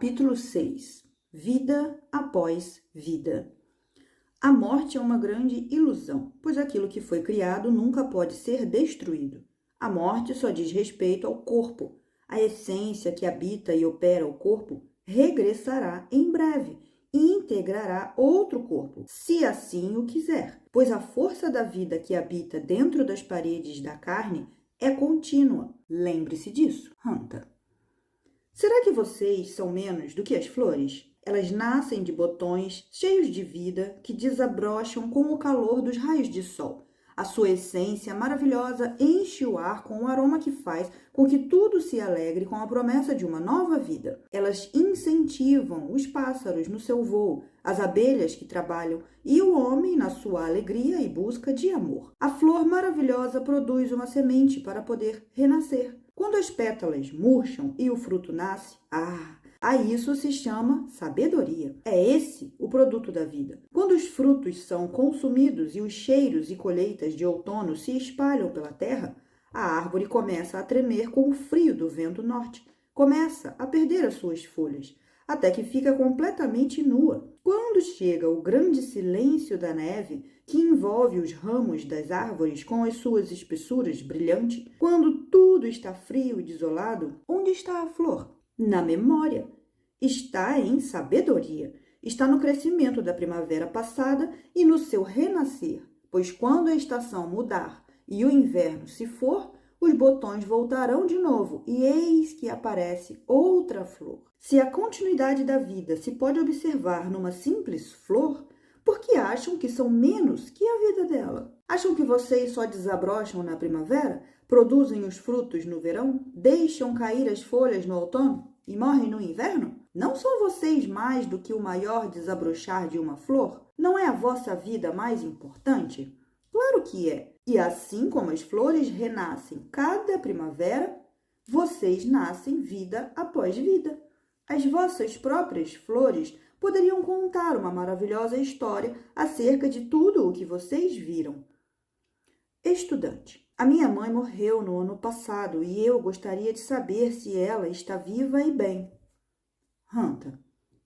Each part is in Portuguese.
Capítulo 6. Vida após vida. A morte é uma grande ilusão, pois aquilo que foi criado nunca pode ser destruído. A morte só diz respeito ao corpo. A essência que habita e opera o corpo regressará em breve e integrará outro corpo, se assim o quiser, pois a força da vida que habita dentro das paredes da carne é contínua. Lembre-se disso, Hanta. Será que vocês são menos do que as flores? Elas nascem de botões cheios de vida que desabrocham com o calor dos raios de sol. A sua essência maravilhosa enche o ar com um aroma que faz com que tudo se alegre com a promessa de uma nova vida. Elas incentivam os pássaros no seu voo, as abelhas que trabalham e o homem na sua alegria e busca de amor. A flor maravilhosa produz uma semente para poder renascer. Quando as pétalas murcham e o fruto nasce, a isso se chama sabedoria. É esse o produto da vida. Quando os frutos são consumidos e os cheiros e colheitas de outono se espalham pela terra, a árvore começa a tremer com o frio do vento norte, começa a perder as suas folhas, até que fica completamente nua. Quando chega o grande silêncio da neve, que envolve os ramos das árvores com as suas espessuras brilhantes, quando tudo está frio e desolado, onde está a flor? Na memória. Está em sabedoria. Está no crescimento da primavera passada e no seu renascer, pois quando a estação mudar e o inverno se for, os botões voltarão de novo e eis que aparece outra flor. Se a continuidade da vida se pode observar numa simples flor, por que acham que são menos que a vida dela? Acham que vocês só desabrocham na primavera, produzem os frutos no verão, deixam cair as folhas no outono e morrem no inverno? Não são vocês mais do que o maior desabrochar de uma flor? Não é a vossa vida mais importante? Claro que é. E assim como as flores renascem cada primavera, vocês nascem vida após vida. As vossas próprias flores poderiam contar uma maravilhosa história acerca de tudo o que vocês viram. Estudante, a minha mãe morreu no ano passado e eu gostaria de saber se ela está viva e bem. Hanta,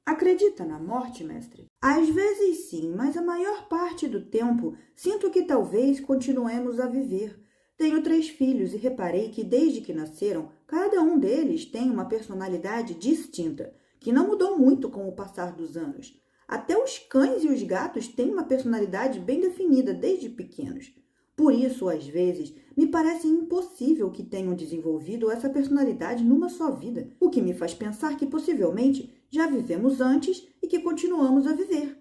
acredita na morte, mestre? Às vezes sim, mas a maior parte do tempo sinto que talvez continuemos a viver. Tenho 3 filhos e reparei que desde que nasceram, cada um deles tem uma personalidade distinta, que não mudou muito com o passar dos anos. Até os cães e os gatos têm uma personalidade bem definida desde pequenos. Por isso, às vezes, me parece impossível que tenham desenvolvido essa personalidade numa só vida, o que me faz pensar que possivelmente já vivemos antes e que continuamos a viver.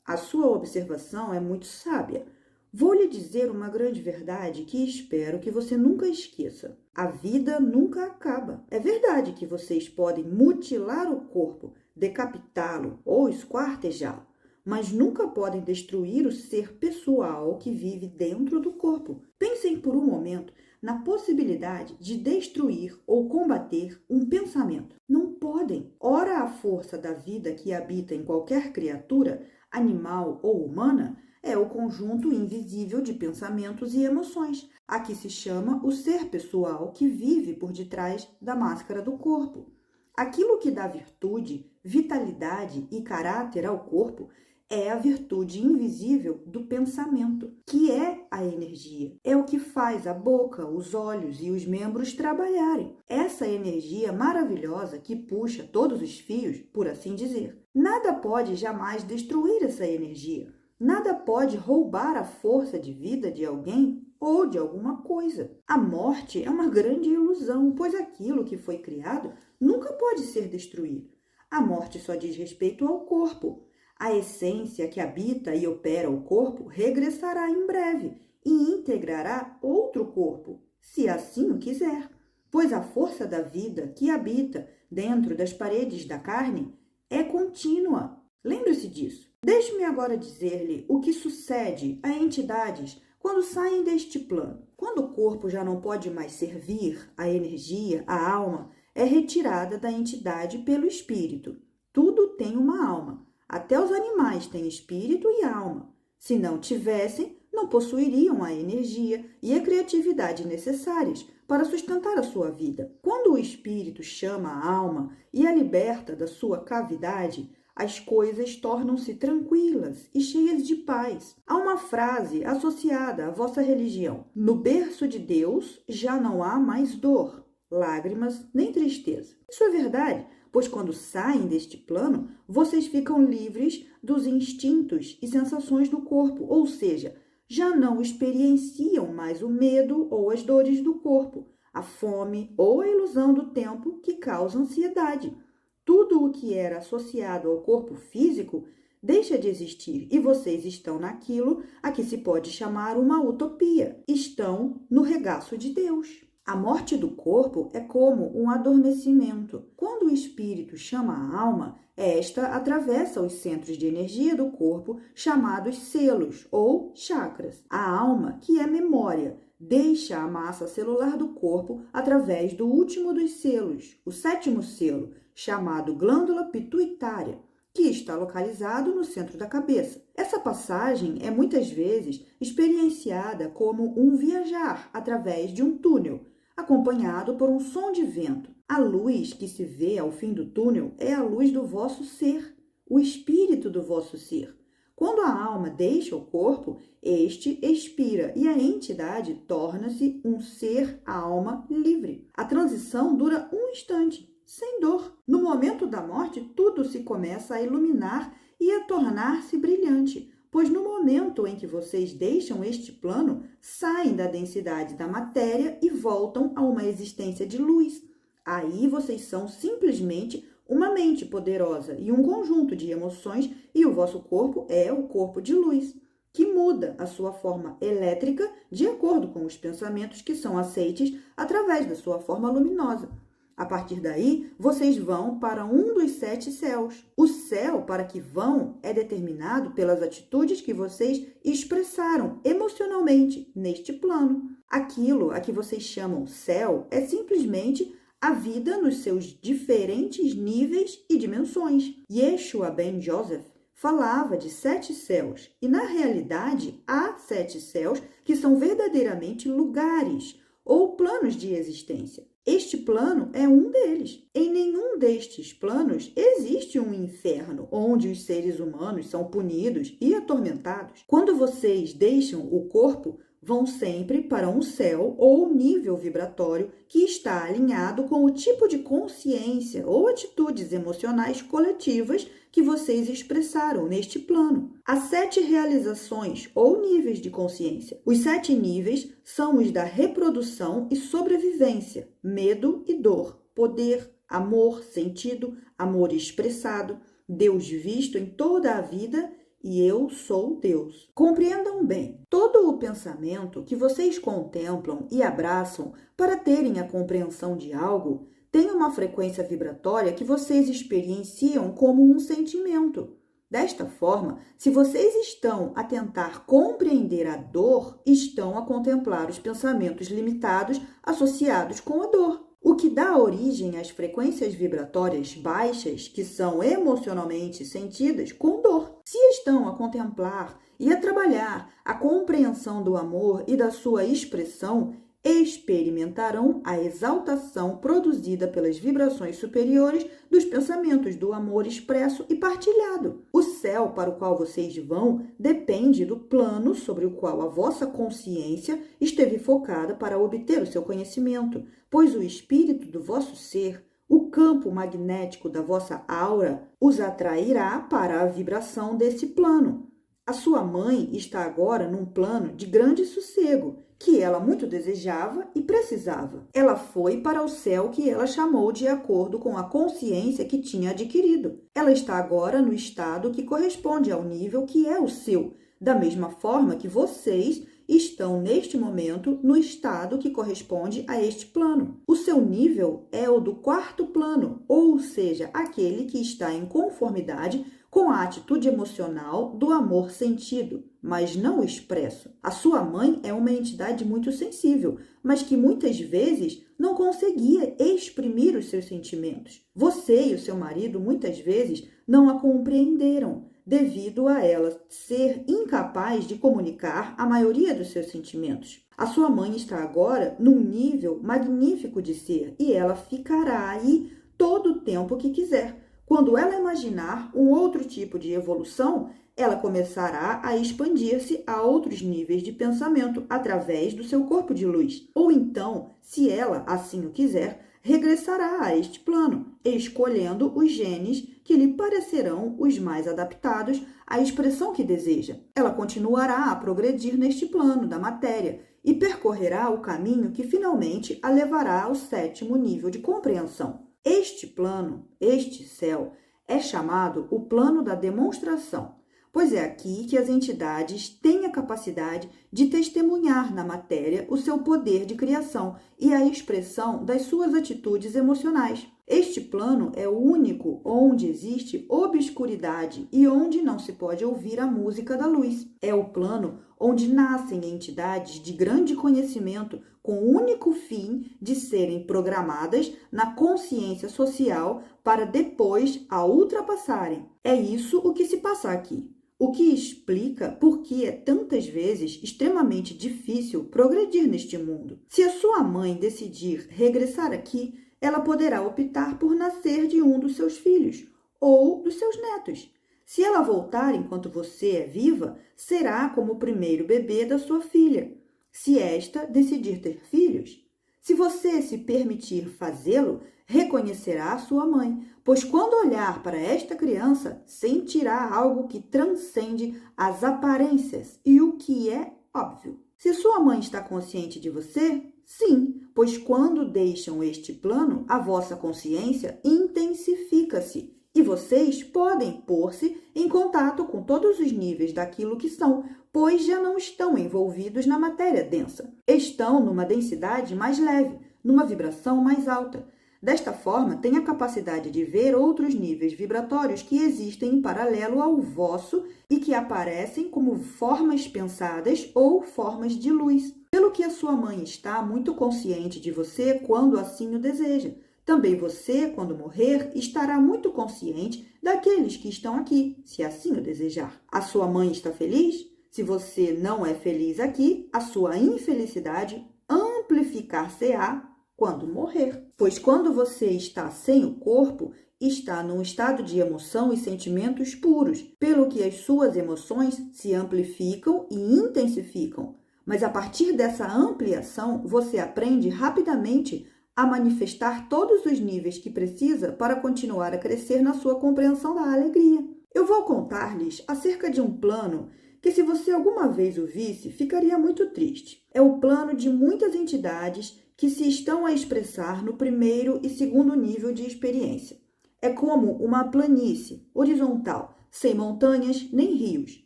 A sua observação é muito sábia. Vou lhe dizer uma grande verdade que espero que você nunca esqueça. A vida nunca acaba. É verdade que vocês podem mutilar o corpo, decapitá-lo ou esquartejá-lo, mas nunca podem destruir o ser pessoal que vive dentro do corpo. Pensem por um momento na possibilidade de destruir ou combater um pensamento. Não podem. Ora, a força da vida que habita em qualquer criatura, animal ou humana, é o conjunto invisível de pensamentos e emoções, a que se chama o ser pessoal que vive por detrás da máscara do corpo. Aquilo que dá virtude, vitalidade e caráter ao corpo é a virtude invisível do pensamento, que é a energia. É o que faz a boca, os olhos e os membros trabalharem. Essa energia maravilhosa que puxa todos os fios, por assim dizer. Nada pode jamais destruir essa energia. Nada pode roubar a força de vida de alguém ou de alguma coisa. A morte é uma grande ilusão, pois aquilo que foi criado nunca pode ser destruído. A morte só diz respeito ao corpo. A essência que habita e opera o corpo regressará em breve e integrará outro corpo, se assim o quiser, pois a força da vida que habita dentro das paredes da carne é contínua. Lembre-se disso. Deixe-me agora dizer-lhe o que sucede a entidades quando saem deste plano. Quando o corpo já não pode mais servir, a energia, a alma, é retirada da entidade pelo espírito. Tudo tem uma alma. Até os animais têm espírito e alma. Se não tivessem, não possuiriam a energia e a criatividade necessárias para sustentar a sua vida. Quando o espírito chama a alma e a liberta da sua cavidade, as coisas tornam-se tranquilas e cheias de paz. Há uma frase associada à vossa religião: no berço de Deus já não há mais dor, lágrimas nem tristeza. Isso é verdade, pois quando saem deste plano, vocês ficam livres dos instintos e sensações do corpo, ou seja, já não experienciam mais o medo ou as dores do corpo, a fome ou a ilusão do tempo que causa ansiedade. Tudo o que era associado ao corpo físico deixa de existir e vocês estão naquilo a que se pode chamar uma utopia. Estão no regaço de Deus. A morte do corpo é como um adormecimento. Quando o espírito chama a alma, esta atravessa os centros de energia do corpo, chamados selos ou chakras. A alma, que é memória, deixa a massa celular do corpo através do último dos selos, o sétimo selo, chamado glândula pituitária, que está localizado no centro da cabeça. Essa passagem é muitas vezes experienciada como um viajar através de um túnel, acompanhado por um som de vento. A luz que se vê ao fim do túnel é a luz do vosso ser, o espírito do vosso ser. Quando a alma deixa o corpo, este expira e a entidade torna-se um ser-alma livre. A transição dura um instante, sem dor. No momento da morte, tudo se começa a iluminar e a tornar-se brilhante, pois no momento em que vocês deixam este plano, saem da densidade da matéria e voltam a uma existência de luz. Aí vocês são simplesmente uma mente poderosa e um conjunto de emoções, e o vosso corpo é o corpo de luz, que muda a sua forma elétrica de acordo com os pensamentos que são aceites através da sua forma luminosa. A partir daí, vocês vão para um dos 7 céus. O céu para que vão é determinado pelas atitudes que vocês expressaram emocionalmente neste plano. Aquilo a que vocês chamam céu é simplesmente a vida nos seus diferentes níveis e dimensões. Yeshua ben Joseph falava de 7 céus, e na realidade há 7 céus que são verdadeiramente lugares ou planos de existência. Este plano é um deles. Em nenhum destes planos existe um inferno, onde os seres humanos são punidos e atormentados. Quando vocês deixam o corpo, vão sempre para um céu ou nível vibratório que está alinhado com o tipo de consciência ou atitudes emocionais coletivas que vocês expressaram neste plano. Há 7 realizações ou níveis de consciência. Os 7 níveis são os da reprodução e sobrevivência, medo e dor, poder, amor, sentido, amor expressado, Deus visto em toda a vida e eu sou Deus. Compreendam bem, todo o pensamento que vocês contemplam e abraçam para terem a compreensão de algo tem uma frequência vibratória que vocês experienciam como um sentimento. Desta forma, se vocês estão a tentar compreender a dor, estão a contemplar os pensamentos limitados associados com a dor, o que dá origem às frequências vibratórias baixas que são emocionalmente sentidas com dor. Se estão a contemplar e a trabalhar a compreensão do amor e da sua expressão, experimentarão a exaltação produzida pelas vibrações superiores dos pensamentos do amor expresso e partilhado. O céu para o qual vocês vão depende do plano sobre o qual a vossa consciência esteve focada para obter o seu conhecimento, pois o espírito do vosso ser, o campo magnético da vossa aura, os atrairá para a vibração desse plano. A sua mãe está agora num plano de grande sossego, que ela muito desejava e precisava. Ela foi para o céu que ela chamou de acordo com a consciência que tinha adquirido. Ela está agora no estado que corresponde ao nível que é o seu, da mesma forma que vocês estão neste momento no estado que corresponde a este plano. O seu nível é o do 4º plano, ou seja, aquele que está em conformidade com a atitude emocional do amor sentido, mas não expresso. A sua mãe é uma entidade muito sensível, mas que muitas vezes não conseguia exprimir os seus sentimentos. Você e o seu marido muitas vezes não a compreenderam, devido a ela ser incapaz de comunicar a maioria dos seus sentimentos. A sua mãe está agora num nível magnífico de ser e ela ficará aí todo o tempo que quiser. Quando ela imaginar um outro tipo de evolução, ela começará a expandir-se a outros níveis de pensamento através do seu corpo de luz. Ou então, se ela assim o quiser, regressará a este plano, escolhendo os genes que lhe parecerão os mais adaptados à expressão que deseja. Ela continuará a progredir neste plano da matéria e percorrerá o caminho que finalmente a levará ao 7º nível de compreensão. Este plano, este céu, é chamado o plano da demonstração, pois é aqui que as entidades têm a capacidade de testemunhar na matéria o seu poder de criação e a expressão das suas atitudes emocionais. Este plano é o único onde existe obscuridade e onde não se pode ouvir a música da luz. É o plano onde nascem entidades de grande conhecimento com o único fim de serem programadas na consciência social para depois a ultrapassarem. É isso o que se passa aqui. O que explica por que é tantas vezes extremamente difícil progredir neste mundo. Se a sua mãe decidir regressar aqui, ela poderá optar por nascer de um dos seus filhos ou dos seus netos. Se ela voltar enquanto você é viva, será como o primeiro bebê da sua filha. Se esta decidir ter filhos, se você se permitir fazê-lo, reconhecerá a sua mãe, pois quando olhar para esta criança, sentirá algo que transcende as aparências e o que é óbvio. Se sua mãe está consciente de você, sim, pois quando deixam este plano, a vossa consciência intensifica-se e vocês podem pôr-se em contato com todos os níveis daquilo que são, pois já não estão envolvidos na matéria densa. Estão numa densidade mais leve, numa vibração mais alta. Desta forma, têm a capacidade de ver outros níveis vibratórios que existem em paralelo ao vosso e que aparecem como formas pensadas ou formas de luz. Pelo que a sua mãe está muito consciente de você quando assim o deseja. Também você, quando morrer, estará muito consciente daqueles que estão aqui, se assim o desejar. A sua mãe está feliz? Se você não é feliz aqui, a sua infelicidade amplificar-se-á quando morrer. Pois quando você está sem o corpo, está num estado de emoção e sentimentos puros, pelo que as suas emoções se amplificam e intensificam. Mas a partir dessa ampliação, você aprende rapidamente a manifestar todos os níveis que precisa para continuar a crescer na sua compreensão da alegria. Eu vou contar-lhes acerca de um plano que, se você alguma vez o visse, ficaria muito triste. É o plano de muitas entidades que se estão a expressar no 1º e 2º nível de experiência. É como uma planície horizontal, sem montanhas nem rios,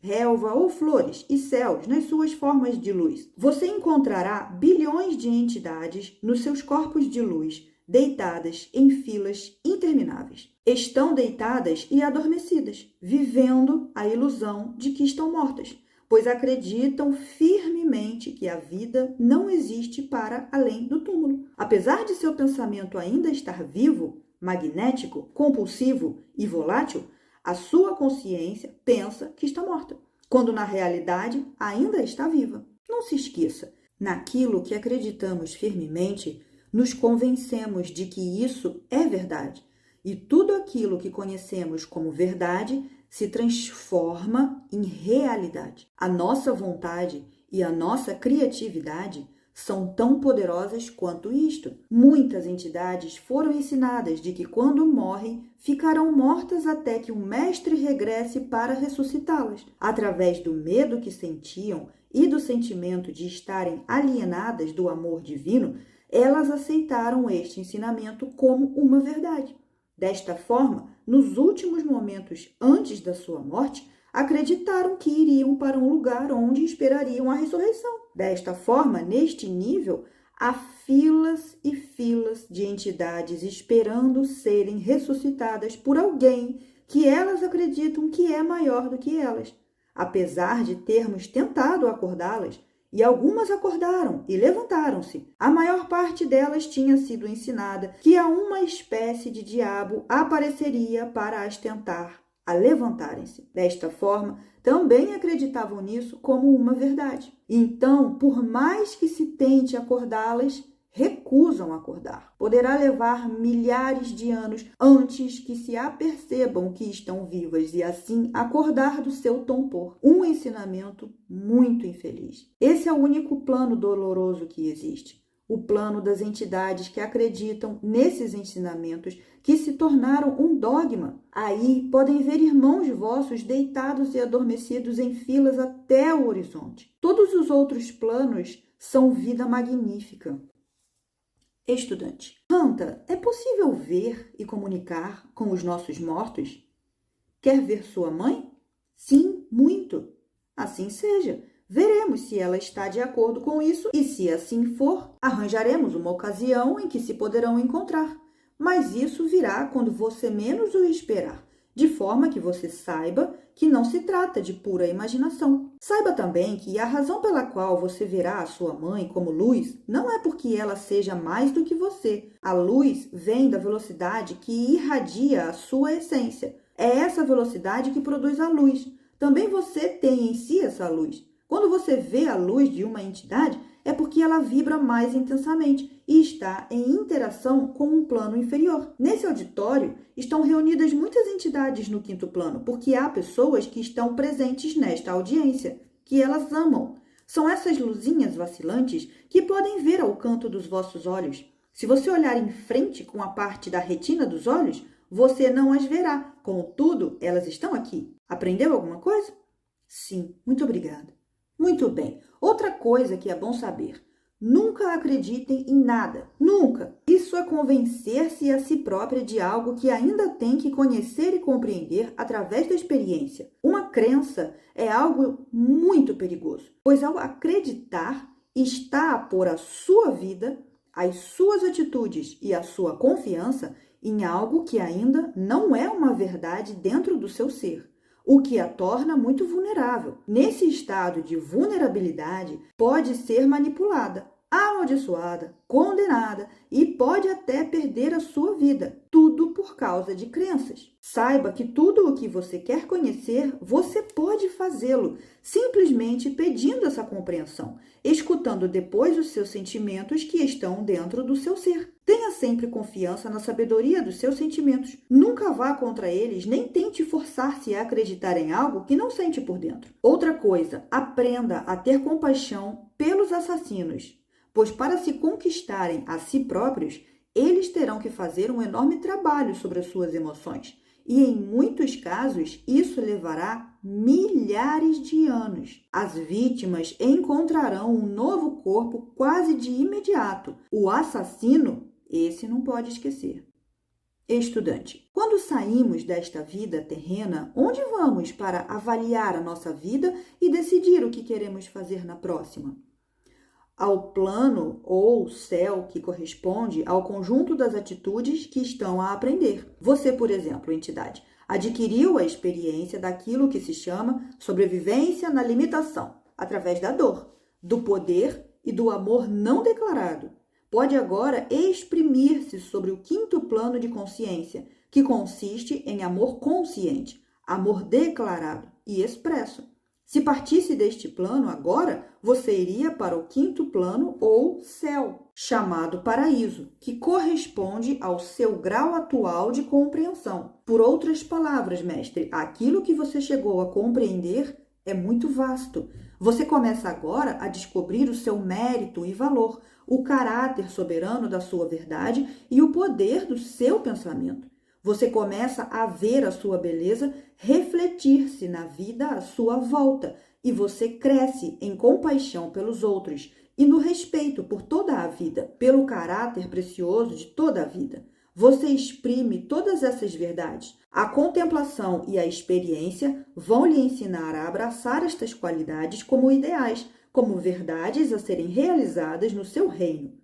relva ou flores e céus nas suas formas de luz. Você encontrará bilhões de entidades nos seus corpos de luz, deitadas em filas intermináveis. Estão deitadas e adormecidas, vivendo a ilusão de que estão mortas, pois acreditam firmemente que a vida não existe para além do túmulo. Apesar de seu pensamento ainda estar vivo, magnético, compulsivo e volátil, a sua consciência pensa que está morta, quando na realidade ainda está viva. Não se esqueça, naquilo que acreditamos firmemente, nos convencemos de que isso é verdade, e tudo aquilo que conhecemos como verdade se transforma em realidade. A nossa vontade e a nossa criatividade são tão poderosas quanto isto. Muitas entidades foram ensinadas de que quando morrem, ficarão mortas até que o mestre regresse para ressuscitá-las. Através do medo que sentiam e do sentimento de estarem alienadas do amor divino, elas aceitaram este ensinamento como uma verdade. Desta forma, nos últimos momentos antes da sua morte, acreditaram que iriam para um lugar onde esperariam a ressurreição. Desta forma, neste nível, há filas e filas de entidades esperando serem ressuscitadas por alguém que elas acreditam que é maior do que elas. Apesar de termos tentado acordá-las, e algumas acordaram e levantaram-se, a maior parte delas tinha sido ensinada que uma espécie de diabo apareceria para as tentar a levantarem-se. Desta forma, também acreditavam nisso como uma verdade. Então, por mais que se tente acordá-las, recusam acordar. Poderá levar milhares de anos antes que se apercebam que estão vivas e assim acordar do seu torpor. Um ensinamento muito infeliz. Esse é o único plano doloroso que existe. O plano das entidades que acreditam nesses ensinamentos que se tornaram um dogma. Aí podem ver irmãos vossos deitados e adormecidos em filas até o horizonte. Todos os outros planos são vida magnífica. Estudante. Hanta, é possível ver e comunicar com os nossos mortos? Quer ver sua mãe? Sim, muito. Assim seja. Veremos se ela está de acordo com isso e, se assim for, arranjaremos uma ocasião em que se poderão encontrar. Mas isso virá quando você menos o esperar, de forma que você saiba que não se trata de pura imaginação. Saiba também que a razão pela qual você verá a sua mãe como luz não é porque ela seja mais do que você. A luz vem da velocidade que irradia a sua essência. É essa velocidade que produz a luz. Também você tem em si essa luz. Quando você vê a luz de uma entidade, é porque ela vibra mais intensamente e está em interação com um plano inferior. Nesse auditório, estão reunidas muitas entidades no quinto plano, porque há pessoas que estão presentes nesta audiência, que elas amam. São essas luzinhas vacilantes que podem ver ao canto dos vossos olhos. Se você olhar em frente com a parte da retina dos olhos, você não as verá. Contudo, elas estão aqui. Aprendeu alguma coisa? Sim, muito obrigada. Muito bem. Outra coisa que é bom saber. Nunca acreditem em nada. Nunca. Isso é convencer-se a si própria de algo que ainda tem que conhecer e compreender através da experiência. Uma crença é algo muito perigoso, pois ao acreditar, está a pôr a sua vida, as suas atitudes e a sua confiança em algo que ainda não é uma verdade dentro do seu ser, o que a torna muito vulnerável. Nesse estado de vulnerabilidade, pode ser manipulada, amaldiçoada, condenada e pode até perder a sua vida. Tudo por causa de crenças. Saiba que tudo o que você quer conhecer, você pode fazê-lo, simplesmente pedindo essa compreensão, escutando depois os seus sentimentos que estão dentro do seu ser. Tenha sempre confiança na sabedoria dos seus sentimentos. Nunca vá contra eles, nem tente forçar-se a acreditar em algo que não sente por dentro. Outra coisa, aprenda a ter compaixão pelos assassinos, pois para se conquistarem a si próprios, eles terão que fazer um enorme trabalho sobre as suas emoções. E em muitos casos, isso levará milhares de anos. As vítimas encontrarão um novo corpo quase de imediato. O assassino, esse não pode esquecer. Estudante, quando saímos desta vida terrena, onde vamos para avaliar a nossa vida e decidir o que queremos fazer na próxima? Ao plano ou céu que corresponde ao conjunto das atitudes que estão a aprender. Você, por exemplo, entidade, adquiriu a experiência daquilo que se chama sobrevivência na limitação, através da dor, do poder e do amor não declarado. Pode agora exprimir-se sobre o quinto plano de consciência, que consiste em amor consciente, amor declarado e expresso. Se partisse deste plano agora, você iria para o quinto plano ou céu, chamado paraíso, que corresponde ao seu grau atual de compreensão. Por outras palavras, mestre, aquilo que você chegou a compreender é muito vasto. Você começa agora a descobrir o seu mérito e valor, o caráter soberano da sua verdade e o poder do seu pensamento. Você começa a ver a sua beleza refletir-se na vida à sua volta e você cresce em compaixão pelos outros e no respeito por toda a vida, pelo caráter precioso de toda a vida. Você exprime todas essas verdades. A contemplação e a experiência vão lhe ensinar a abraçar estas qualidades como ideais, como verdades a serem realizadas no seu reino.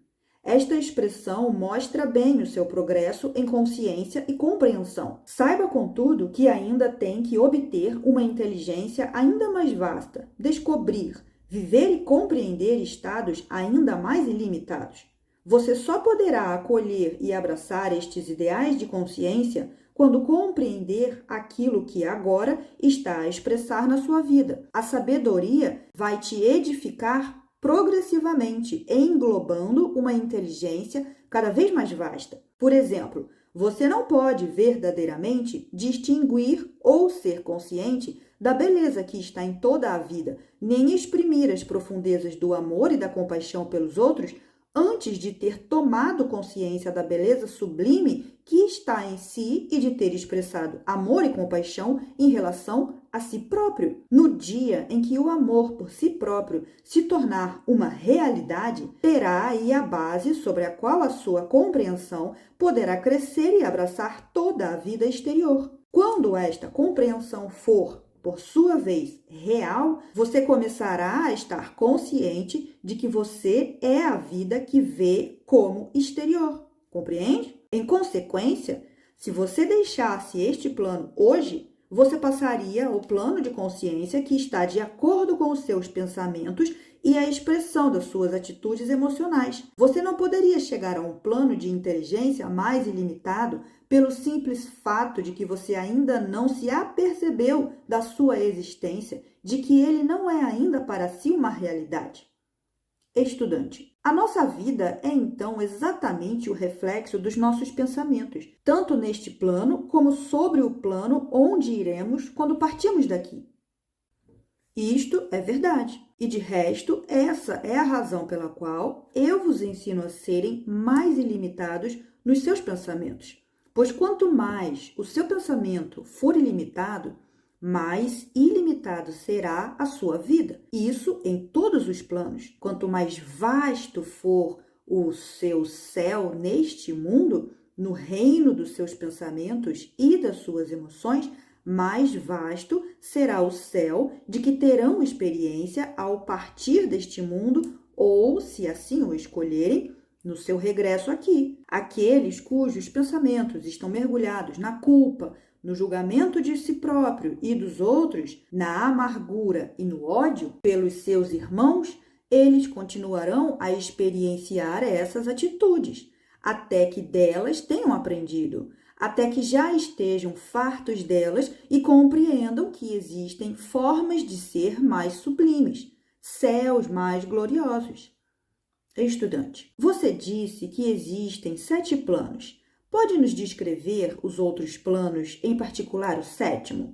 Esta expressão mostra bem o seu progresso em consciência e compreensão. Saiba, contudo, que ainda tem que obter uma inteligência ainda mais vasta, descobrir, viver e compreender estados ainda mais ilimitados. Você só poderá acolher e abraçar estes ideais de consciência quando compreender aquilo que agora está a expressar na sua vida. A sabedoria vai te edificar progressivamente, englobando uma inteligência cada vez mais vasta. Por exemplo, você não pode verdadeiramente distinguir ou ser consciente da beleza que está em toda a vida, nem exprimir as profundezas do amor e da compaixão pelos outros antes de ter tomado consciência da beleza sublime que está em si e de ter expressado amor e compaixão em relação a si próprio. No dia em que o amor por si próprio se tornar uma realidade, terá aí a base sobre a qual a sua compreensão poderá crescer e abraçar toda a vida exterior. Quando esta compreensão for, por sua vez, real, você começará a estar consciente de que você é a vida que vê como exterior. Compreende? Em consequência, se você deixasse este plano hoje, você passaria ao plano de consciência que está de acordo com os seus pensamentos e a expressão das suas atitudes emocionais. Você não poderia chegar a um plano de inteligência mais ilimitado pelo simples fato de que você ainda não se apercebeu da sua existência, de que ele não é ainda para si uma realidade. Estudante, a nossa vida é então exatamente o reflexo dos nossos pensamentos, tanto neste plano como sobre o plano onde iremos quando partirmos daqui. Isto é verdade. E de resto, essa é a razão pela qual eu vos ensino a serem mais ilimitados nos seus pensamentos. Pois quanto mais o seu pensamento for ilimitado, mais ilimitado será a sua vida. Isso em todos os planos. Quanto mais vasto for o seu céu neste mundo, no reino dos seus pensamentos e das suas emoções, mais vasto será o céu de que terão experiência ao partir deste mundo ou, se assim o escolherem, no seu regresso aqui. Aqueles cujos pensamentos estão mergulhados na culpa, no julgamento de si próprio e dos outros, na amargura e no ódio pelos seus irmãos, eles continuarão a experienciar essas atitudes, até que delas tenham aprendido, até que já estejam fartos delas e compreendam que existem formas de ser mais sublimes, céus mais gloriosos. Estudante, você disse que existem 7 planos. Pode nos descrever os outros planos, em particular o 7º?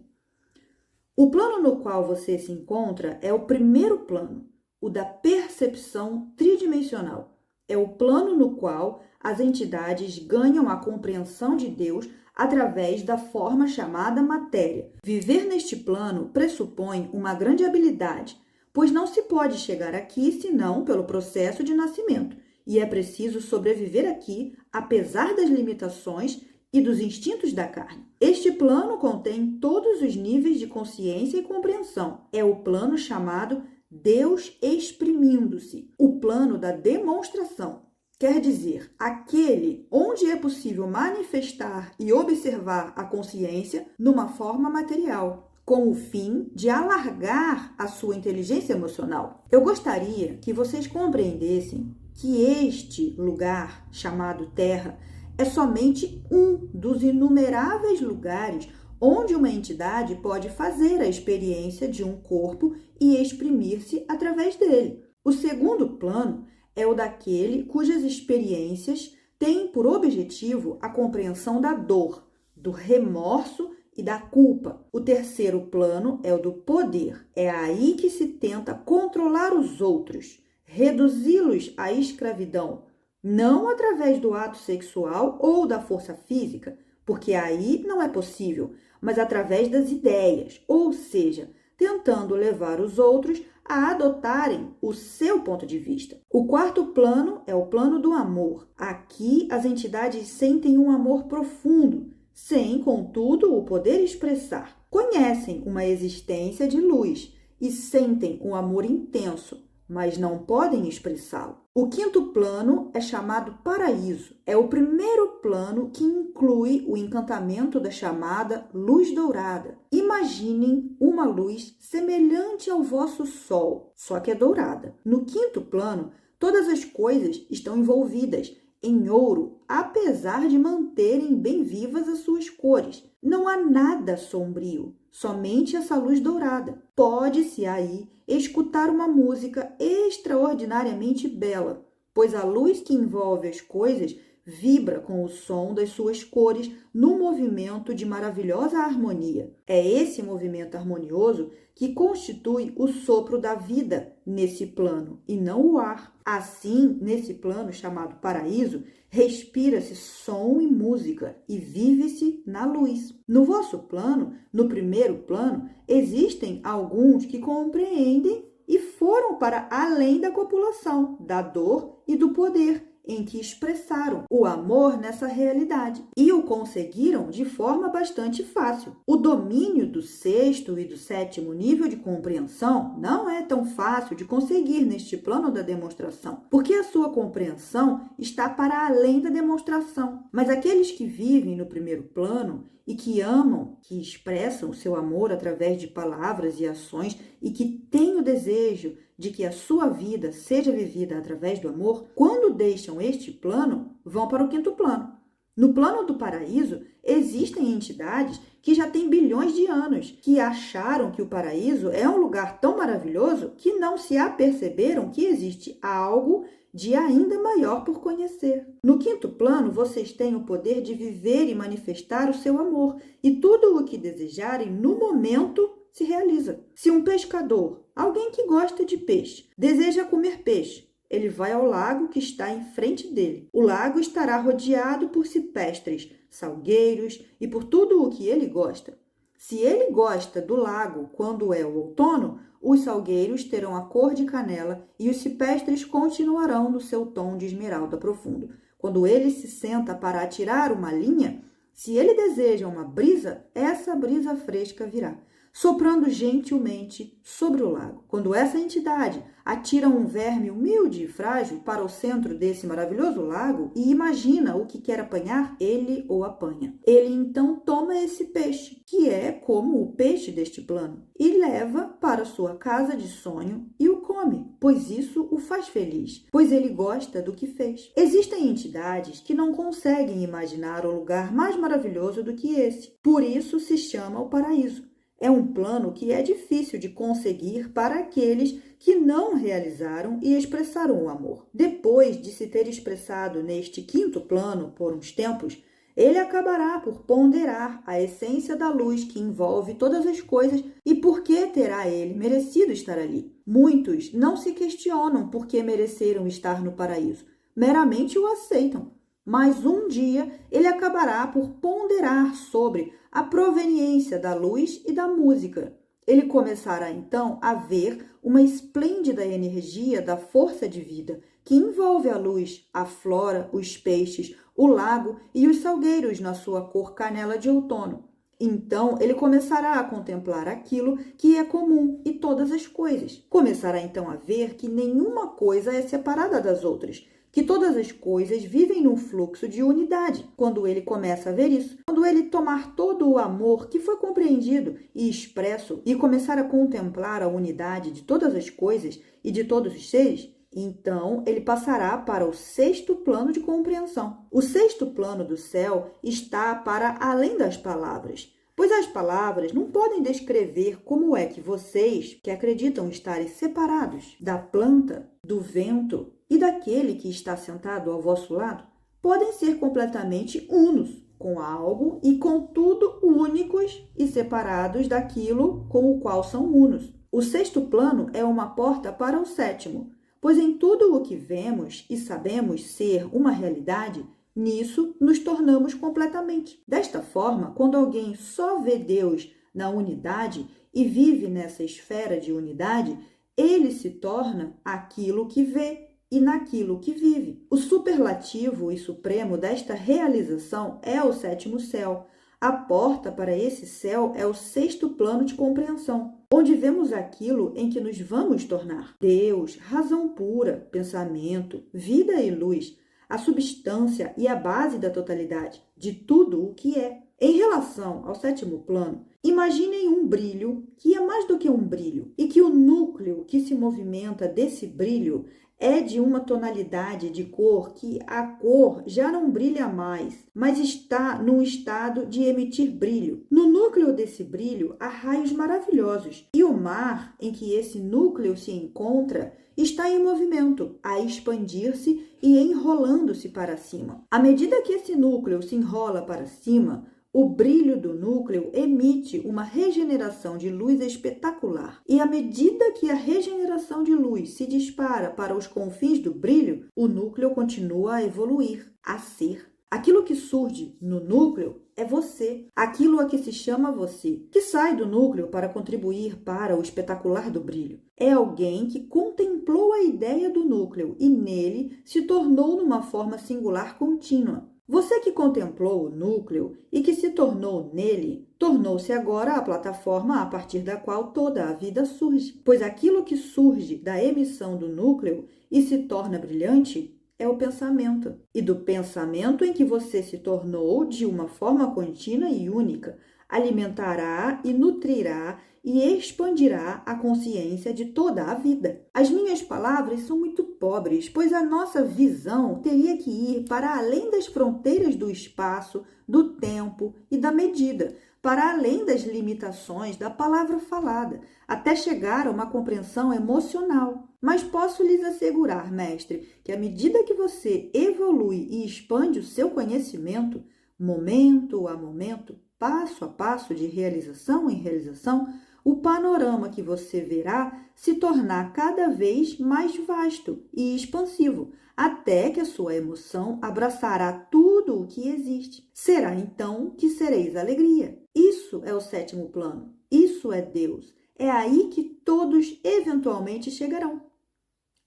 O plano no qual você se encontra é o primeiro plano, o da percepção tridimensional. É o plano no qual as entidades ganham a compreensão de Deus através da forma chamada matéria. Viver neste plano pressupõe uma grande habilidade, pois não se pode chegar aqui senão pelo processo de nascimento, e é preciso sobreviver aqui, apesar das limitações e dos instintos da carne. Este plano contém todos os níveis de consciência e compreensão. É o plano chamado Deus exprimindo-se, o plano da demonstração. Quer dizer, aquele onde é possível manifestar e observar a consciência numa forma material, com o fim de alargar a sua inteligência emocional. Eu gostaria que vocês compreendessem que este lugar, chamado Terra, é somente um dos inumeráveis lugares onde uma entidade pode fazer a experiência de um corpo e exprimir-se através dele. O segundo plano é o daquele cujas experiências têm por objetivo a compreensão da dor, do remorso e da culpa. O terceiro plano é o do poder. É aí que se tenta controlar os outros, reduzi-los à escravidão, não através do ato sexual ou da força física, porque aí não é possível, mas através das ideias, ou seja, tentando levar os outros a adotarem o seu ponto de vista. O quarto plano é o plano do amor. Aqui as entidades sentem um amor profundo, sem, contudo, o poder expressar. Conhecem uma existência de luz e sentem um amor intenso, mas não podem expressá-lo. O quinto plano é chamado paraíso. É o primeiro plano que inclui o encantamento da chamada luz dourada. Imaginem uma luz semelhante ao vosso sol, só que é dourada. No quinto plano, todas as coisas estão envolvidas em ouro, apesar de manterem bem vivas as suas cores. Não há nada sombrio, somente essa luz dourada. Pode-se aí escutar uma música extraordinariamente bela, pois a luz que envolve as coisas vibra com o som das suas cores num movimento de maravilhosa harmonia. É esse movimento harmonioso que constitui o sopro da vida nesse plano, e não o ar. Assim, nesse plano chamado paraíso, respira-se som e música e vive-se na luz. No vosso plano, no primeiro plano, existem alguns que compreendem e foram para além da copulação, da dor e do poder, em que expressaram o amor nessa realidade e o conseguiram de forma bastante fácil. O domínio do sexto e do sétimo nível de compreensão não é tão fácil de conseguir neste plano da demonstração, porque a sua compreensão está para além da demonstração. Mas aqueles que vivem no primeiro plano e que amam, que expressam o seu amor através de palavras e ações e que têm o desejo de que a sua vida seja vivida através do amor, quando deixam este plano, vão para o quinto plano. No plano do paraíso, existem entidades que já têm bilhões de anos, que acharam que o paraíso é um lugar tão maravilhoso que não se aperceberam que existe algo de ainda maior por conhecer. No quinto plano, vocês têm o poder de viver e manifestar o seu amor, e tudo o que desejarem no momento se realiza. Se um pescador, alguém que gosta de peixe, deseja comer peixe, ele vai ao lago que está em frente dele. O lago estará rodeado por cipestres, salgueiros e por tudo o que ele gosta. Se ele gosta do lago quando é o outono, os salgueiros terão a cor de canela e os cipestres continuarão no seu tom de esmeralda profundo. Quando ele se senta para atirar uma linha, se ele deseja uma brisa, essa brisa fresca virá, soprando gentilmente sobre o lago. Quando essa entidade atira um verme humilde e frágil para o centro desse maravilhoso lago e imagina o que quer apanhar, ele o apanha. Ele então toma esse peixe, que é como o peixe deste plano, e leva para sua casa de sonho e o come, pois isso o faz feliz, pois ele gosta do que fez. Existem entidades que não conseguem imaginar um lugar mais maravilhoso do que esse, por isso se chama o paraíso. É um plano que é difícil de conseguir para aqueles que não realizaram e expressaram o amor. Depois de se ter expressado neste quinto plano por uns tempos, ele acabará por ponderar a essência da luz que envolve todas as coisas e por que terá ele merecido estar ali. Muitos não se questionam por que mereceram estar no paraíso, meramente o aceitam. Mas um dia ele acabará por ponderar sobre a proveniência da luz e da música. Ele começará então a ver uma esplêndida energia da força de vida que envolve a luz, a flora, os peixes, o lago e os salgueiros na sua cor canela de outono. Então ele começará a contemplar aquilo que é comum e todas as coisas. Começará então a ver que nenhuma coisa é separada das outras, que todas as coisas vivem num fluxo de unidade. Quando ele começa a ver isso, quando ele tomar todo o amor que foi compreendido e expresso e começar a contemplar a unidade de todas as coisas e de todos os seres, então ele passará para o sexto plano de compreensão. O sexto plano do céu está para além das palavras, pois as palavras não podem descrever como é que vocês, que acreditam estarem separados da planta, do vento e daquele que está sentado ao vosso lado, podem ser completamente unos com algo e com tudo únicos e separados daquilo com o qual são unos. O sexto plano é uma porta para o sétimo, pois em tudo o que vemos e sabemos ser uma realidade, nisso nos tornamos completamente. Desta forma, quando alguém só vê Deus na unidade e vive nessa esfera de unidade, ele se torna aquilo que vê e naquilo que vive. O superlativo e supremo desta realização é o sétimo céu. A porta para esse céu é o sexto plano de compreensão, onde vemos aquilo em que nos vamos tornar. Deus, razão pura, pensamento, vida e luz, a substância e a base da totalidade, de tudo o que é. Em relação ao sétimo plano, imaginem um brilho que é mais do que um brilho e que o núcleo que se movimenta desse brilho é de uma tonalidade de cor que a cor já não brilha mais, mas está num estado de emitir brilho. No núcleo desse brilho há raios maravilhosos, e o mar em que esse núcleo se encontra está em movimento, a expandir-se e enrolando-se para cima. À medida que esse núcleo se enrola para cima, o brilho do núcleo emite uma regeneração de luz espetacular. E à medida que a regeneração de luz se dispara para os confins do brilho, o núcleo continua a evoluir, a ser. Aquilo que surge no núcleo é você, aquilo a que se chama você, que sai do núcleo para contribuir para o espetacular do brilho. É alguém que contemplou a ideia do núcleo e nele se tornou numa forma singular contínua. Você que contemplou o núcleo e que se tornou nele, tornou-se agora a plataforma a partir da qual toda a vida surge. Pois aquilo que surge da emissão do núcleo e se torna brilhante é o pensamento. E do pensamento em que você se tornou de uma forma contínua e única, alimentará e nutrirá e expandirá a consciência de toda a vida. As minhas palavras são muito pobres, pois a nossa visão teria que ir para além das fronteiras do espaço, do tempo e da medida, para além das limitações da palavra falada, até chegar a uma compreensão emocional. Mas posso lhes assegurar, mestre, que à medida que você evolui e expande o seu conhecimento, momento a momento, passo a passo, de realização em realização, o panorama que você verá se tornar cada vez mais vasto e expansivo, até que a sua emoção abraçará tudo o que existe. Será então que sereis alegria. Isso é o sétimo plano. Isso é Deus. É aí que todos eventualmente chegarão.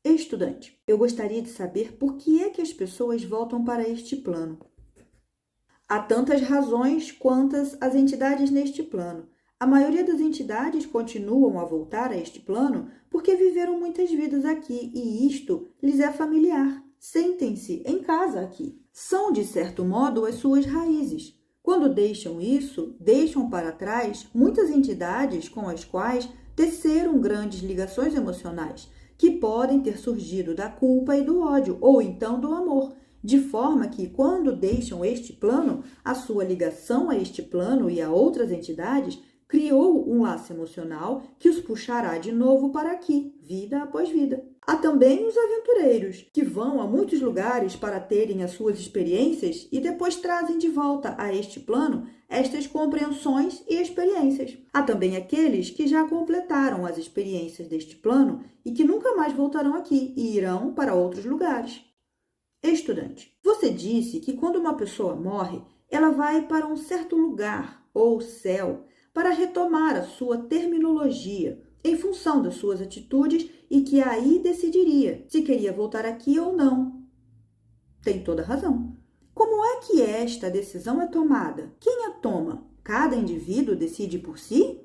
Estudante, eu gostaria de saber por que é que as pessoas voltam para este plano. Há tantas razões quantas as entidades neste plano. A maioria das entidades continuam a voltar a este plano porque viveram muitas vidas aqui e isto lhes é familiar. Sentem-se em casa aqui. São, de certo modo, as suas raízes. Quando deixam isso, deixam para trás muitas entidades com as quais teceram grandes ligações emocionais, que podem ter surgido da culpa e do ódio, ou então do amor. De forma que, quando deixam este plano, a sua ligação a este plano e a outras entidades criou um laço emocional que os puxará de novo para aqui, vida após vida. Há também os aventureiros, que vão a muitos lugares para terem as suas experiências e depois trazem de volta a este plano estas compreensões e experiências. Há também aqueles que já completaram as experiências deste plano e que nunca mais voltarão aqui e irão para outros lugares. Estudante, você disse que quando uma pessoa morre, ela vai para um certo lugar, ou céu, para retomar a sua terminologia, em função das suas atitudes e que aí decidiria se queria voltar aqui ou não. Tem toda razão. Como é que esta decisão é tomada? Quem a toma? Cada indivíduo decide por si?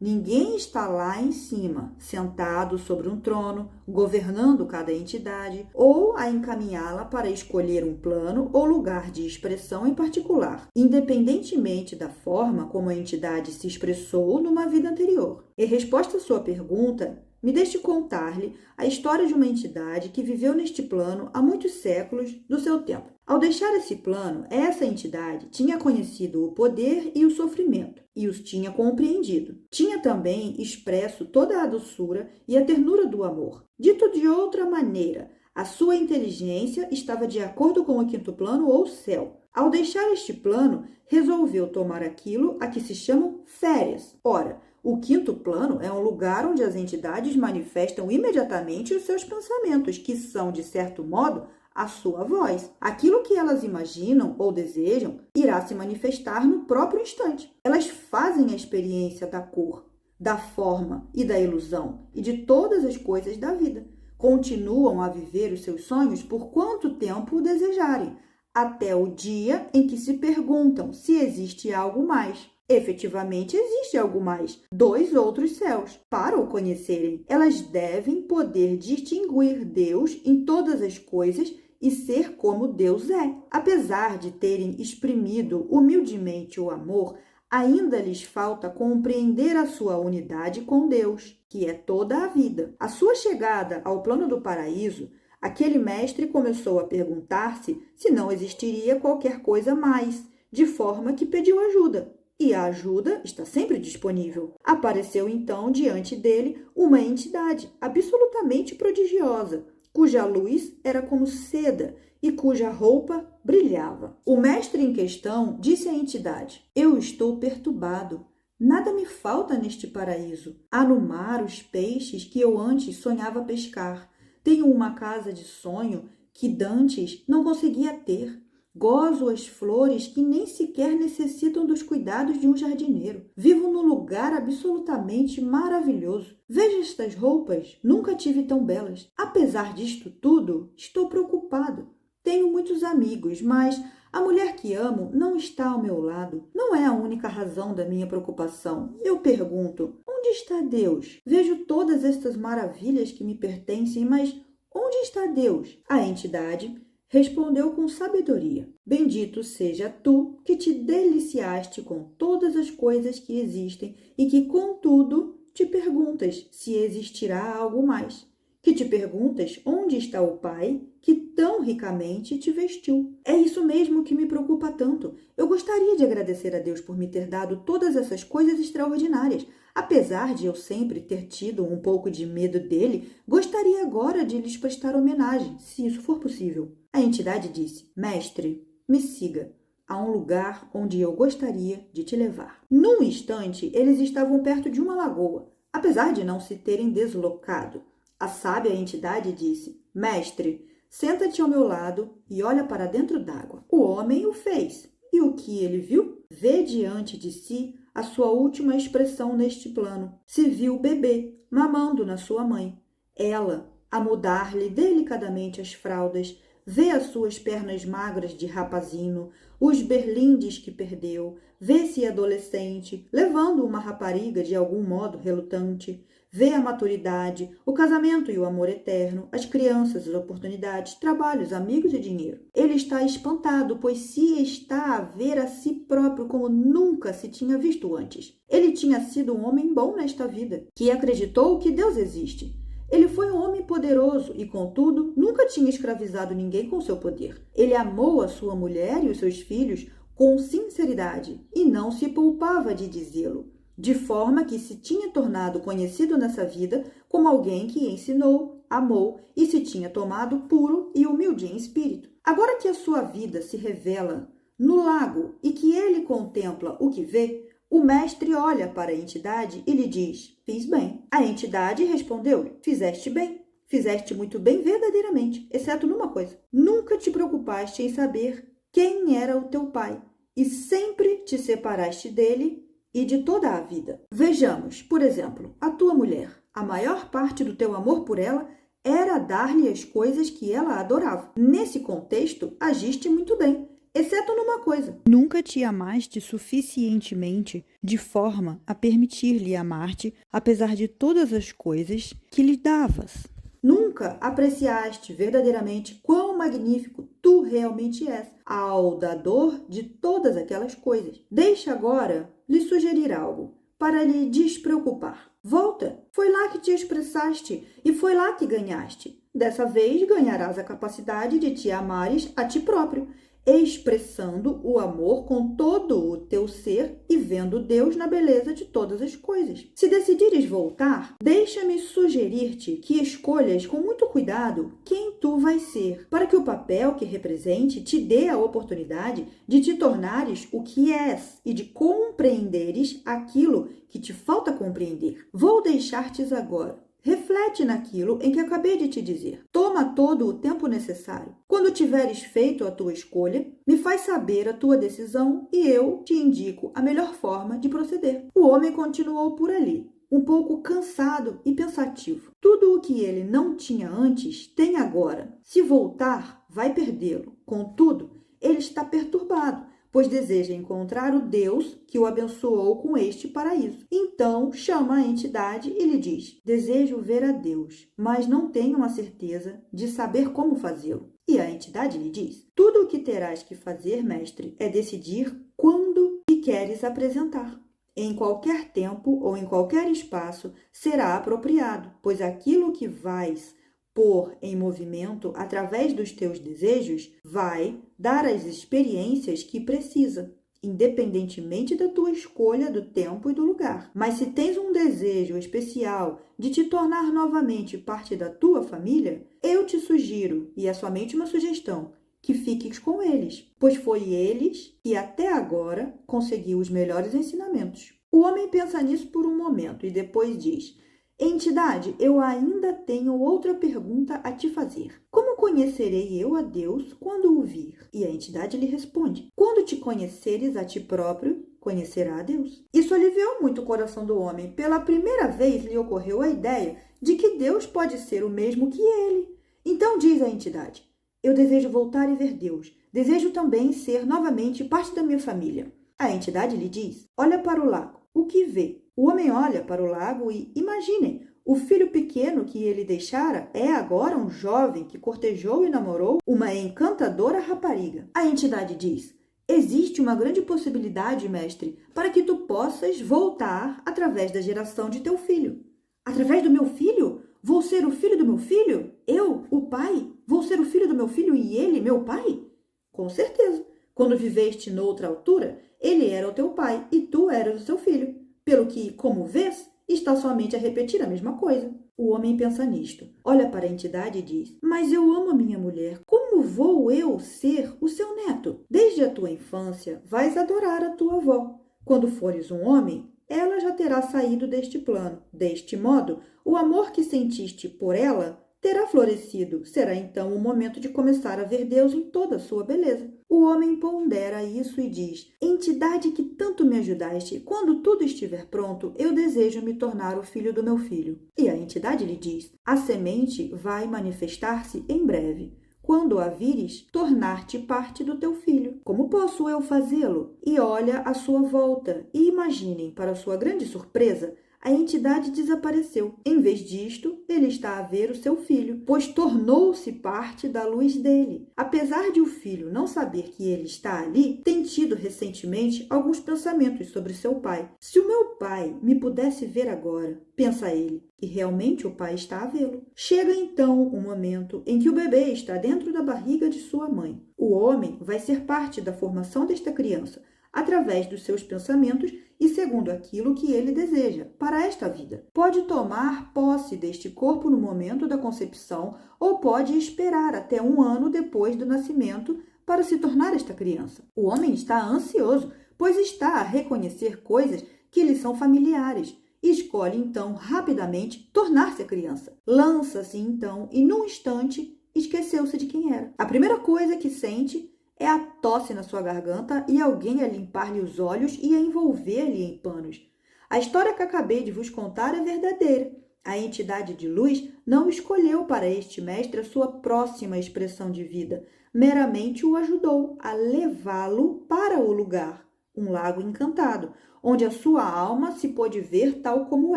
Ninguém está lá em cima, sentado sobre um trono, governando cada entidade, ou a encaminhá-la para escolher um plano ou lugar de expressão em particular, independentemente da forma como a entidade se expressou numa vida anterior. Em resposta à sua pergunta, me deixe contar-lhe a história de uma entidade que viveu neste plano há muitos séculos do seu tempo. Ao deixar esse plano, essa entidade tinha conhecido o poder e o sofrimento, e os tinha compreendido. Tinha também expresso toda a doçura e a ternura do amor. Dito de outra maneira, a sua inteligência estava de acordo com o quinto plano ou céu. Ao deixar este plano, resolveu tomar aquilo a que se chamam férias. Ora, o quinto plano é um lugar onde as entidades manifestam imediatamente os seus pensamentos, que são, de certo modo, a sua voz. Aquilo que elas imaginam ou desejam irá se manifestar no próprio instante. Elas fazem a experiência da cor, da forma e da ilusão e de todas as coisas da vida. Continuam a viver os seus sonhos por quanto tempo o desejarem, até o dia em que se perguntam se existe algo mais. Efetivamente existe algo mais, 2 outros céus. Para o conhecerem, elas devem poder distinguir Deus em todas as coisas e ser como Deus é. Apesar de terem exprimido humildemente o amor, Ainda lhes falta compreender a sua unidade com Deus, que é toda a vida. À sua chegada ao plano do paraíso, aquele mestre começou a perguntar-se se não existiria qualquer coisa mais, de forma que pediu ajuda. E a ajuda está sempre disponível. Apareceu então diante dele uma entidade absolutamente prodigiosa, cuja luz era como seda e cuja roupa brilhava. O mestre em questão disse à entidade: eu estou perturbado. Nada me falta neste paraíso. Há no mar os peixes que eu antes sonhava pescar. Tenho uma casa de sonho que dantes não conseguia ter. Gozo as flores que nem sequer necessitam dos cuidados de um jardineiro. Vivo num lugar absolutamente maravilhoso. Veja estas roupas, nunca tive tão belas. Apesar disto tudo, estou preocupado. Tenho muitos amigos, mas a mulher que amo não está ao meu lado. Não é a única razão da minha preocupação. Eu pergunto, onde está Deus? Vejo todas estas maravilhas que me pertencem, mas onde está Deus? A entidade respondeu com sabedoria: bendito seja tu que te deliciaste com todas as coisas que existem e que, contudo, te perguntas se existirá algo mais. Que te perguntas onde está o Pai que tão ricamente te vestiu. É isso mesmo que me preocupa tanto. Eu gostaria de agradecer a Deus por me ter dado todas essas coisas extraordinárias. Apesar de eu sempre ter tido um pouco de medo dele, gostaria agora de lhes prestar homenagem, se isso for possível. A entidade disse: mestre, me siga. Há um lugar onde eu gostaria de te levar. Num instante, eles estavam perto de uma lagoa, apesar de não se terem deslocado. A sábia entidade disse: mestre, senta-te ao meu lado e olha para dentro d'água. O homem o fez. E o que ele viu? Vê diante de si a sua última expressão neste plano. Se viu o bebê mamando na sua mãe. Ela, a mudar-lhe delicadamente as fraldas, vê as suas pernas magras de rapazinho, os berlindes que perdeu, vê-se adolescente, levando uma rapariga de algum modo relutante, vê a maturidade, o casamento e o amor eterno, as crianças, as oportunidades, trabalhos, amigos e dinheiro. Ele está espantado, pois se está a ver a si próprio como nunca se tinha visto antes. Ele tinha sido um homem bom nesta vida, que acreditou que Deus existe. Ele foi um homem poderoso e, contudo, nunca tinha escravizado ninguém com seu poder. Ele amou a sua mulher e os seus filhos com sinceridade e não se poupava de dizê-lo, de forma que se tinha tornado conhecido nessa vida como alguém que ensinou, amou e se tinha tomado puro e humilde em espírito. Agora que a sua vida se revela no lago e que ele contempla o que vê, o mestre olha para a entidade e lhe diz: fiz bem. A entidade respondeu: fizeste bem. Fizeste muito bem verdadeiramente, exceto numa coisa. Nunca te preocupaste em saber quem era o teu pai e sempre te separaste dele e de toda a vida. Vejamos, por exemplo, a tua mulher. A maior parte do teu amor por ela era dar-lhe as coisas que ela adorava. Nesse contexto, agiste muito bem, exceto numa coisa. Nunca te amaste suficientemente de forma a permitir-lhe amar-te, apesar de todas as coisas que lhe davas. Nunca apreciaste verdadeiramente quão magnífico tu realmente és, ao dador de todas aquelas coisas. Deixa agora lhe sugerir algo, para lhe despreocupar. Volta, foi lá que te expressaste e foi lá que ganhaste. Dessa vez ganharás a capacidade de te amares a ti próprio, expressando o amor com todo o teu ser e vendo Deus na beleza de todas as coisas. Se decidires voltar, deixa-me sugerir-te que escolhas com muito cuidado quem tu vais ser, para que o papel que represente te dê a oportunidade de te tornares o que és e de compreenderes aquilo que te falta compreender. Vou deixar-te agora. Reflete naquilo em que acabei de te dizer. Toma todo o tempo necessário. Quando tiveres feito a tua escolha, me faz saber a tua decisão e eu te indico a melhor forma de proceder. O homem continuou por ali, um pouco cansado e pensativo. Tudo o que ele não tinha antes, tem agora. Se voltar, vai perdê-lo. Contudo, ele está perturbado, pois deseja encontrar o Deus que o abençoou com este paraíso. Então chama a entidade e lhe diz: desejo ver a Deus, mas não tenho a certeza de saber como fazê-lo. E a entidade lhe diz: tudo o que terás que fazer, mestre, é decidir quando e queres apresentar. Em qualquer tempo ou em qualquer espaço será apropriado, pois aquilo que vais pôr em movimento através dos teus desejos vai dar as experiências que precisa, independentemente da tua escolha do tempo e do lugar. Mas se tens um desejo especial de te tornar novamente parte da tua família, eu te sugiro, e é somente uma sugestão, que fiques com eles, pois foi eles que até agora conseguiu os melhores ensinamentos. O homem pensa nisso por um momento e depois diz: entidade, eu ainda tenho outra pergunta a te fazer. Como conhecerei eu a Deus quando o vir? E a entidade lhe responde: quando te conheceres a ti próprio, conhecerá a Deus. Isso aliviou muito o coração do homem. Pela primeira vez lhe ocorreu a ideia de que Deus pode ser o mesmo que ele. Então diz a entidade: eu desejo voltar e ver Deus. Desejo também ser novamente parte da minha família. A entidade lhe diz: olha para o lago. O que vê? O homem olha para o lago e, imaginem, o filho pequeno que ele deixara é agora um jovem que cortejou e namorou uma encantadora rapariga. A entidade diz: existe uma grande possibilidade, mestre, para que tu possas voltar através da geração de teu filho. Através do meu filho? Vou ser o filho do meu filho? Eu, o pai, vou ser o filho do meu filho e ele, meu pai? Com certeza. Quando viveste noutra altura, ele era o teu pai e tu eras o seu filho. Pelo que, como vês, está somente a repetir a mesma coisa. O homem pensa nisto. Olha para a entidade e diz: mas eu amo a minha mulher. Como vou eu ser o seu neto? Desde a tua infância, vais adorar a tua avó. Quando fores um homem, ela já terá saído deste plano. Deste modo, o amor que sentiste por ela terá florescido. Será então o momento de começar a ver Deus em toda a sua beleza. O homem pondera isso e diz: entidade que tanto me ajudaste, quando tudo estiver pronto, eu desejo me tornar o filho do meu filho. E a entidade lhe diz: a semente vai manifestar-se em breve. Quando a vires, tornar-te parte do teu filho. Como posso eu fazê-lo? E olha à sua volta e imaginem, para sua grande surpresa, a entidade desapareceu. Em vez disto, ele está a ver o seu filho, pois tornou-se parte da luz dele. Apesar de o filho não saber que ele está ali, tem tido recentemente alguns pensamentos sobre seu pai. Se o meu pai me pudesse ver agora, pensa ele, e realmente o pai está a vê-lo. Chega então o momento em que o bebê está dentro da barriga de sua mãe. O homem vai ser parte da formação desta criança, através dos seus pensamentos e segundo aquilo que ele deseja para esta vida. Pode tomar posse deste corpo no momento da concepção ou pode esperar até 1 ano depois do nascimento para se tornar esta criança. O homem está ansioso, pois está a reconhecer coisas que lhe são familiares e escolhe então rapidamente tornar-se a criança. Lança-se então e num instante esqueceu-se de quem era. A primeira coisa que sente é a tosse na sua garganta e alguém a limpar-lhe os olhos e a envolver-lhe em panos. A história que acabei de vos contar é verdadeira. A entidade de luz não escolheu para este mestre a sua próxima expressão de vida, meramente o ajudou a levá-lo para o lugar, um lago encantado, onde a sua alma se pôde ver tal como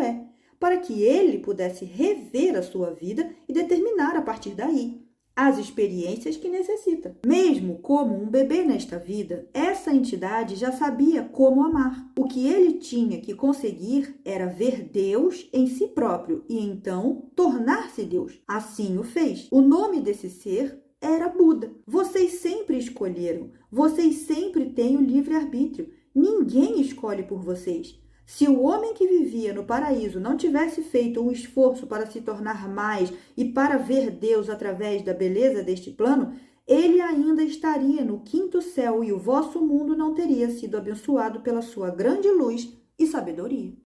é, para que ele pudesse rever a sua vida e determinar a partir daí as experiências que necessita. Mesmo como um bebê nesta vida, essa entidade já sabia como amar. O que ele tinha que conseguir era ver Deus em si próprio e então tornar-se Deus. Assim o fez. O nome desse ser era Buda. Vocês sempre escolheram. Vocês sempre têm o livre-arbítrio. Ninguém escolhe por vocês. Se o homem que vivia no paraíso não tivesse feito um esforço para se tornar mais e para ver Deus através da beleza deste plano, ele ainda estaria no 5º céu e o vosso mundo não teria sido abençoado pela sua grande luz e sabedoria.